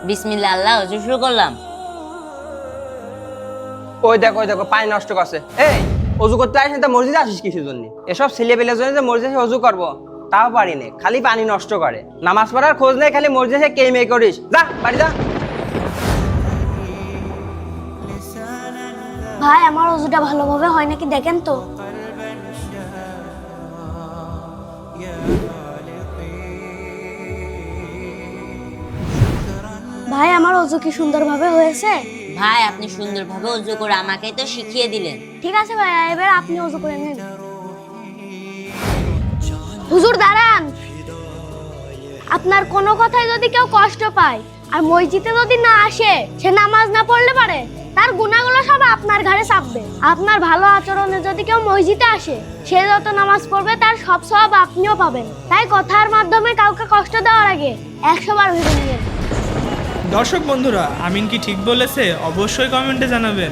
বিসমিল্লাহ, আল্লাহ ওযু শুরু করলাম। ওই দেখো পানি নষ্ট করছে। এই অজু করতে আসিস না, মসজিদে আসিস কিসের জন্য? এসব ছেলে পেলের জন্য যে মসজিদে অজু করবো তাও পারি না, খালি পানি নষ্ট করে। নামাজ পড়ার খোঁজ নেই, খালি মসজিদে কে মেয়ে করিস। যা বাড়ি যা। ভাই আমার ওযুটা ভালোভাবে হয় নাকি দেখেন তো। ভাই আমার ওযু কি সুন্দরভাবে হয়েছে? ভাই আপনি সুন্দরভাবে ওযু করে আমাকেই তো শিখিয়ে দিলেন। ঠিক আছে ভাই, এবার আপনি ওযু করে নেন। হুজুর দাঁড়ান। আপনার কোনো কথায় যদি কেউ কষ্ট পায় আর মসজিদে যদি না আসে, সে নামাজ না পড়লে পারে তার গুনাহগুলো সব আপনার ঘাড়ে চাপবে। আপনার ভালো আচরণে যদি কেউ মসজিদে আসে, সে যত নামাজ পড়বে তার সব সওয়াব আপনিও পাবেন। তাই কথার মাধ্যমে কাউকে কষ্ট দেওয়ার আগে 100 বার ভেবে নিন। দর্শক বন্ধুরা, আমিন কি ঠিক বলেছে? অবশ্যই কমেন্টে জানাবেন।